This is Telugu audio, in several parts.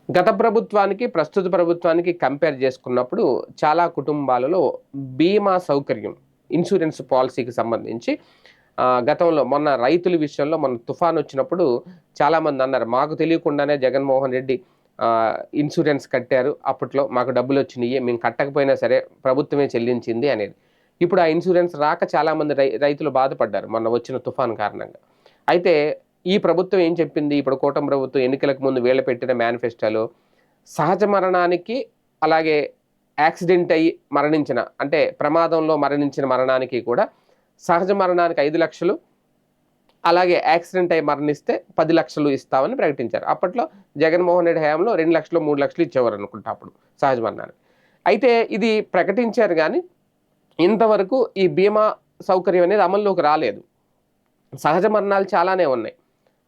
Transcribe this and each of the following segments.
గత ప్రభుత్వానికి, ప్రస్తుత ప్రభుత్వానికి కంపేర్ చేసుకున్నప్పుడు చాలా కుటుంబాలలో బీమా సౌకర్యం, ఇన్సూరెన్స్ పాలిసీకి సంబంధించి గతంలో మొన్న రైతుల విషయంలో మొన్న తుఫాన్ వచ్చినప్పుడు చాలామంది అన్నారు, మాకు తెలియకుండానే జగన్మోహన్ రెడ్డి ఇన్సూరెన్స్ కట్టారు. అప్పట్లో మాకు డబ్బులొచ్చినియి. మేము కట్టకపోయినా సరే ప్రభుత్వమే చెల్లించింది అనేది. ఇప్పుడు ఆ ఇన్సూరెన్స్ రాక చాలామంది రైతులు బాధపడ్డారు మొన్న వచ్చిన తుఫాన్ కారణంగా. అయితే ఈ ప్రభుత్వం ఏం చెప్పింది? ఇప్పుడు కూటమి ప్రభుత్వం ఎన్నికలకు ముందు వీళ్ళు పెట్టిన మేనిఫెస్టోలో సహజ మరణానికి, అలాగే యాక్సిడెంట్ అయ్యి మరణించిన, అంటే ప్రమాదంలో మరణించిన మరణానికి కూడా సహజ మరణానికి 5,00,000, అలాగే యాక్సిడెంట్ అయ్యి మరణిస్తే 10,00,000 ఇస్తామని ప్రకటించారు. అప్పట్లో జగన్మోహన్ రెడ్డి హయాంలో 2,00,000, 3,00,000 ఇచ్చేవారు అనుకుంటా అప్పుడు సహజ మరణానికి. అయితే ఇది ప్రకటించారు గానీ ఇంతవరకు ఈ బీమా సౌకర్యం అనేది అమల్లోకి రాలేదు. సహజ మరణాలు చాలానే ఉన్నాయి.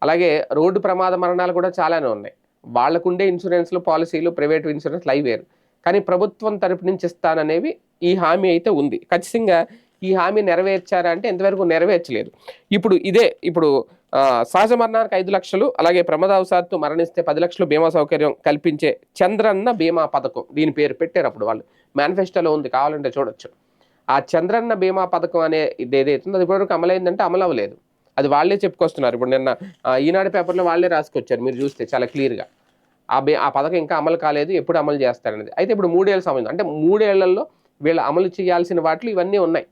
అలాగే రోడ్డు ప్రమాద మరణాలు కూడా చాలానే ఉన్నాయి. వాళ్ళకుండే ఇన్సూరెన్స్‌లు, పాలిసీలు, ప్రైవేట్ ఇన్సూరెన్స్‌లు అయి వేరు. కానీ ప్రభుత్వం తరపు నుంచి ఇస్తాననేవి ఈ హామీ అయితే ఉంది. ఖచ్చితంగా ఈ హామీ నెరవేర్చారా అంటే ఇంతవరకు నెరవేర్చలేదు. ఇప్పుడు సహజ మరణానికి 5,00,000, అలాగే ప్రమాదవశాత్తు మరణిస్తే 10,00,000 బీమా సౌకర్యం కల్పించే చంద్రన్న బీమా పథకం. దీని పేరు పెట్టారు అప్పుడు వాళ్ళు. మేనిఫెస్టోలో ఉంది, కావాలంటే చూడొచ్చు. ఆ చంద్రన్న బీమా పథకం అనే ఇదేదైతే ఉందో అది ఇప్పటివరకు అమలైందంటే అమలవ్వలేదు. అది వాళ్ళే చెప్పుకొస్తున్నారు. ఇప్పుడు నిన్న ఈనాడు పేపర్‌లో వాళ్ళే రాసుకొచ్చారు. మీరు చూస్తే చాలా క్లియర్‌గా. ఆ పథకం ఇంకా అమలు కాలేదు. ఎప్పుడు అమలు చేస్తారనేది. అయితే ఇప్పుడు 3 ఏళ్ల సమయం. అంటే 3 ఏళ్లలో వీళ్ళు అమలు చేయాల్సిన వాటిలో ఇవన్నీ ఉన్నాయి.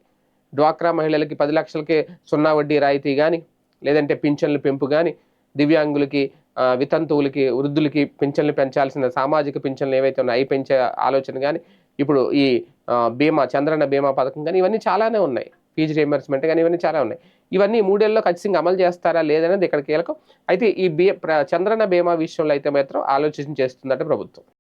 డ్వాక్రా మహిళలకి 10,00,000కే సున్నా వడ్డీ రాయితీ గాని, లేదంటే పింఛన్ల పెంపు గాని, దివ్యాంగులకి, వితంతువులకి, వృద్ధులకి పింఛన్లు పెంచాల్సిన సామాజిక పింఛన్లు ఏవైతే ఉన్నాయో అయి పెంచే ఆలోచన గాని, ఇప్పుడు ఈ చంద్రన్న బీమా పథకం గాని, ఇవన్నీ చాలానే ఉన్నాయి. ఫీజు రీయింబర్స్‌మెంట్ గాని, ఇవన్నీ చాలా ఉన్నాయి. ఇవన్నీ 3 ఏళ్లలో ఖచ్చితంగా అమలు చేస్తారా లేదనేది ఇక్కడ కీలకం. అయితే ఈ చంద్రన్న బీమా విషయంలో అయితే మాత్రం ఆలోచన చేస్తుందట ప్రభుత్వం.